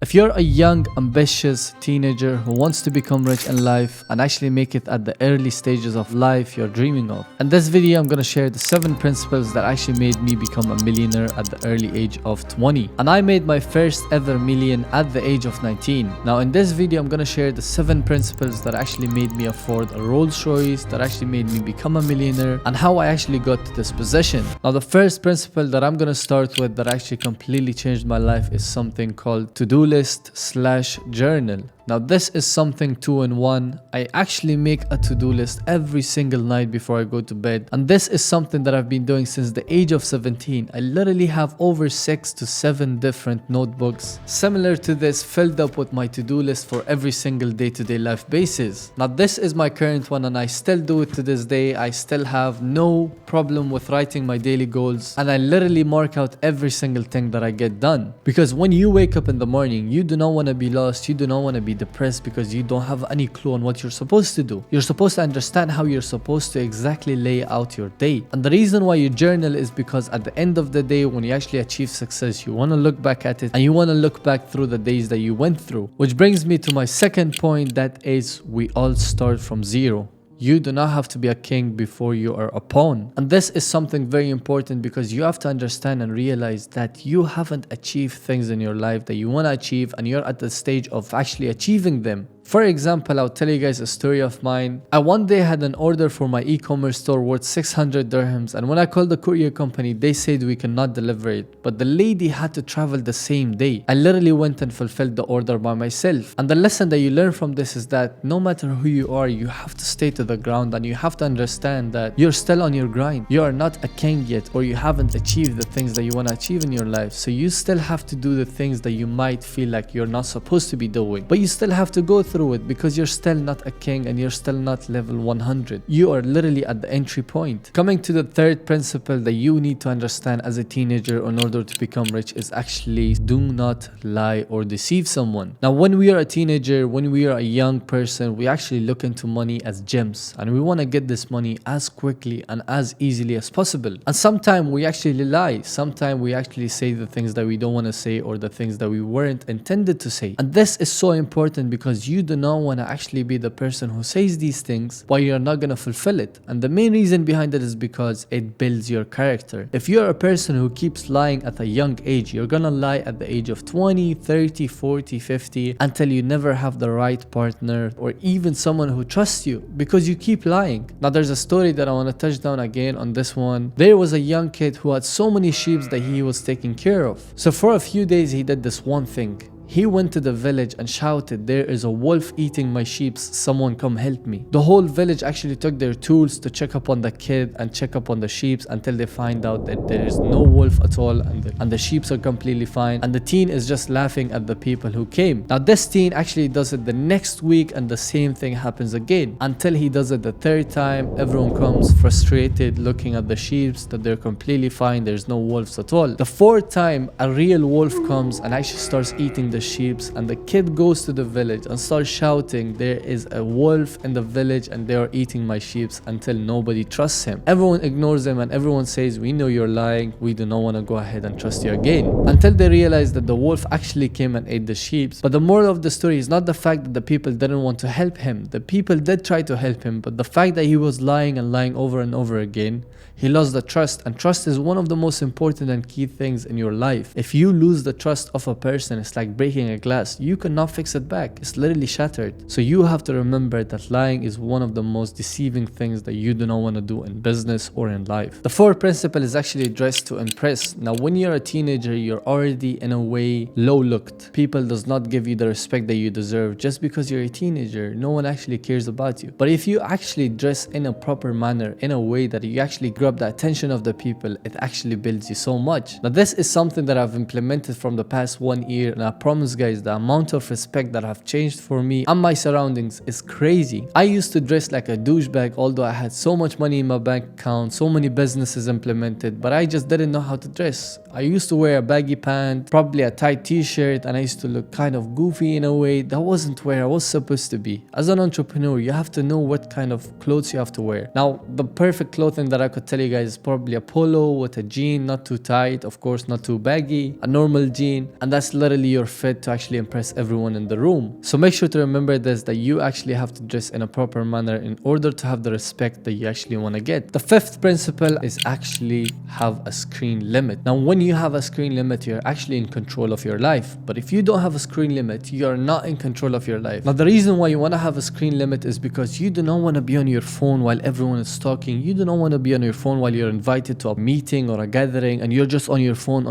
If you're a young, ambitious teenager who wants to become rich in life and actually make it at the early stages of life you're dreaming of, in this video I'm gonna share the 7 principles that actually made me become a millionaire at the early age of 20. And I made my first ever million at the age of 19. Now in this video I'm gonna share the 7 principles that actually made me afford a Rolls Royce, that actually made me become a millionaire, and how I actually got to this position. Now the first principle that I'm gonna start with that actually completely changed my life is something called to-do list/journal. Now this is something 2-in-1. I actually make a to-do list every single night before I go to bed, and this is something that I've been doing since the age of 17. I literally have over 6 to 7 different notebooks similar to this filled up with my to-do list for every single day-to-day life basis. Now this is my current one and I still do it to this day. I still have no problem with writing my daily goals, and I literally mark out every single thing that I get done, because when you wake up in the morning you do not want to be lost, you do not want to be depressed because you don't have any clue on what you're supposed to do. You're supposed to understand how you're supposed to exactly lay out your day. And the reason why you journal is because at the end of the day, when you actually achieve success, you want to look back at it and you want to look back through the days that you went through. Which brings me to my second point, that is, we all start from zero. You do not have to be a king before you are a pawn. And this is something very important because you have to understand and realize that you haven't achieved things in your life that you want to achieve, and you're at the stage of actually achieving them. For example, I'll tell you guys a story of mine. I one day had an order for my e-commerce store worth 600 dirhams, and when I called the courier company, they said we cannot deliver it, but the lady had to travel the same day. I literally went and fulfilled the order by myself. And the lesson that you learn from this is that no matter who you are, you have to stay to the ground, and you have to understand that you're still on your grind. You are not a king yet, or you haven't achieved the things that you want to achieve in your life. So you still have to do the things that you might feel like you're not supposed to be doing, but you still have to go through it because you're still not a king and you're still not level 100. You are literally at the entry point. Coming to the third principle that you need to understand as a teenager in order to become rich is actually do not lie or deceive someone. Now when we are a teenager, when we are a young person, we actually look into money as gems, and we want to get this money as quickly and as easily as possible. And sometimes we actually lie. Sometimes we actually say the things that we don't want to say, or the things that we weren't intended to say. And this is so important because you do not want to actually be the person who says these things but you're not going to fulfill it. And the main reason behind it is because it builds your character. If you're a person who keeps lying at a young age, you're going to lie at the age of 20, 30, 40, 50 until you never have the right partner or even someone who trusts you because you keep lying. Now there's a story that I want to touch down again on this one. There was a young kid who had so many sheep that he was taking care of. So for a few days he did this one thing. He went to the village and shouted, "There is a wolf eating my sheep, someone come help me." The whole village actually took their tools to check up on the kid and check up on the sheep until they find out that there is no wolf at all, and the sheep are completely fine, and the teen is just laughing at the people who came. Now this teen actually does it the next week and the same thing happens again until he does it the third time. Everyone comes frustrated looking at the sheep that they're completely fine, there's no wolves at all. The fourth time a real wolf comes and actually starts eating the sheep, and the kid goes to the village and starts shouting, "There is a wolf in the village and they are eating my sheep," until nobody trusts him. Everyone ignores him and everyone says, "We know you're lying, we do not want to go ahead and trust you again," until they realize that the wolf actually came and ate the sheep. But the moral of the story is not the fact that the people didn't want to help him. The people did try to help him, but the fact that he was lying and lying over and over again, he lost the trust, and trust is one of the most important and key things in your life. If you lose the trust of a person, it's like breaking a glass. You cannot fix it back. It's literally shattered. So you have to remember that lying is one of the most deceiving things that you do not want to do in business or in life. The fourth principle is actually dress to impress. Now when you're a teenager, you're already in a way low looked. People does not give you the respect that you deserve just because you're a teenager. No one actually cares about you. But if you actually dress in a proper manner, in a way that you actually grab the attention of the people, it actually builds you so much. Now this is something that I've implemented from the past 1 year, and I promise guys the amount of respect that have changed for me and my surroundings is crazy. I used to dress like a douchebag, although I had so much money in my bank account, so many businesses implemented, but I just didn't know how to dress. I used to wear a baggy pant, probably a tight t-shirt, and I used to look kind of goofy in a way. That wasn't where I was supposed to be. As an entrepreneur, you have to know what kind of clothes you have to wear. Now the perfect clothing that I could tell you guys is probably a polo with a jean, not too tight, of course not too baggy, a normal jean, and that's literally your fit outfit to actually impress everyone in the room. So make sure to remember this, that you actually have to dress in a proper manner in order to have the respect that you actually want to get. The fifth principle is actually have a screen limit. Now, when you have a screen limit, you're actually in control of your life. But if you don't have a screen limit, you're not in control of your life. Now, the reason why you want to have a screen limit is because you do not want to be on your phone while everyone is talking. You do not want to be on your phone while you're invited to a meeting or a gathering and you're just on your phone.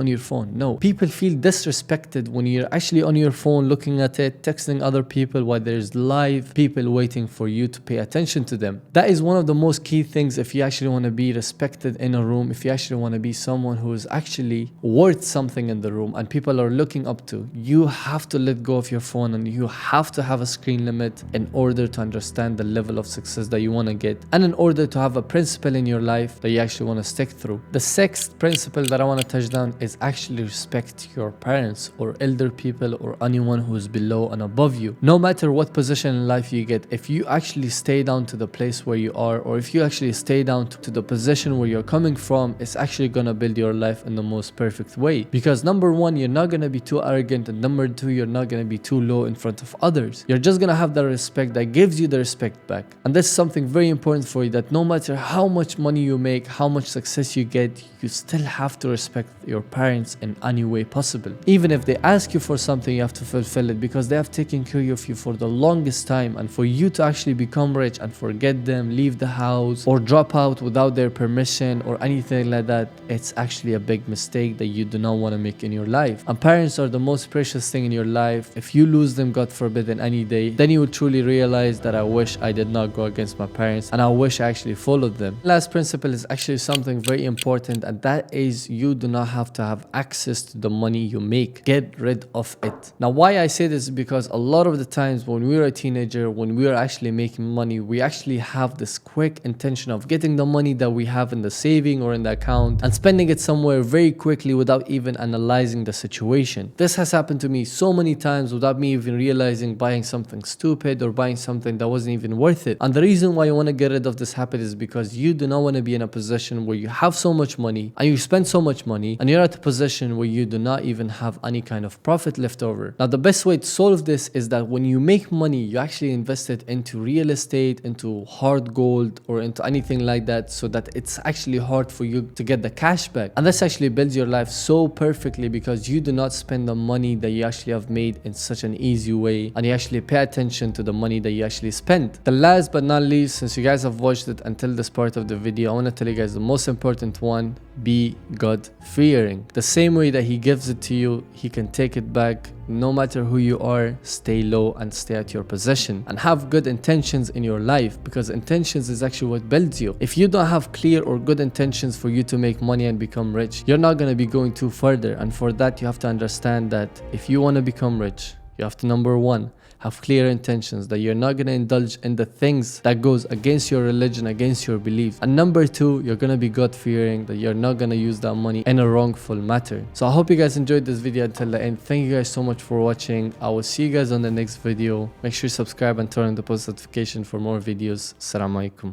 No, people feel disrespected when you're actually on your phone looking at it, texting other people while there's live people waiting for you to pay attention to them. That is one of the most key things if you actually want to be respected in a room, if you actually want to be someone who is actually worth something in the room and people are looking up to. You have to let go of your phone and you have to have a screen limit in order to understand the level of success that you want to get and in order to have a principle in your life that you actually want to stick through. The sixth principle that I want to touch down is actually respect your parents or elder people or anyone who is below and above you. No matter what position in life you get, if you actually stay down to the place where you are, or if you actually stay down to the position where you're coming from, it's actually gonna build your life in the most perfect way. Because number one, you're not gonna be too arrogant, and number two, you're not gonna be too low in front of others. You're just gonna have the respect that gives you the respect back. And that's something very important for you, that no matter how much money you make, how much success you get, you still have to respect your parents in any way possible. Even if they ask you for something, you have to fulfill it because they have taken care of you for the longest time. And for you to actually become rich and forget them, leave the house, or drop out without their permission or anything like that, it's actually a big mistake that you do not want to make in your life. And parents are the most precious thing in your life. If you lose them, God forbid, in any day, then you will truly realize that I wish I did not go against my parents and I wish I actually followed them. Last principle is actually something very important, and that is you do not have to have access to the money you make. Get rid of it. Now, why I say this is because a lot of the times when we were a teenager, when we were actually making money, we actually have this quick intention of getting the money that we have in the saving or in the account and spending it somewhere very quickly without even analyzing the situation. This has happened to me so many times without me even realizing, buying something stupid or buying something that wasn't even worth it. And the reason why you want to get rid of this habit is because you do not want to be in a position where you have so much money and you spend so much money and you're at a position where you do not even have any kind of profit left over. Now, the best way to solve this is that when you make money, you actually invest it into real estate, into hard gold, or into anything like that, so that it's actually hard for you to get the cash back. And this actually builds your life so perfectly because you do not spend the money that you actually have made in such an easy way, and you actually pay attention to the money that you actually spent. The last but not least, since you guys have watched it until this part of the video, I want to tell you guys the most important one: be God fearing. The same way that He gives it to you, He can take it back. No matter who you are, stay low and stay at your position and have good intentions in your life, because intentions is actually what builds you. If you don't have clear or good intentions for you to make money and become rich, you're not going to be going too further. And for that, you have to understand that if you want to become rich, you have to, number one, have clear intentions, that you're not going to indulge in the things that goes against your religion, against your beliefs. And number two, you're going to be God-fearing, that you're not going to use that money in a wrongful matter. So I hope you guys enjoyed this video until the end. Thank you guys so much for watching. I will see you guys on the next video. Make sure you subscribe and turn on the post notification for more videos. Assalamu alaikum.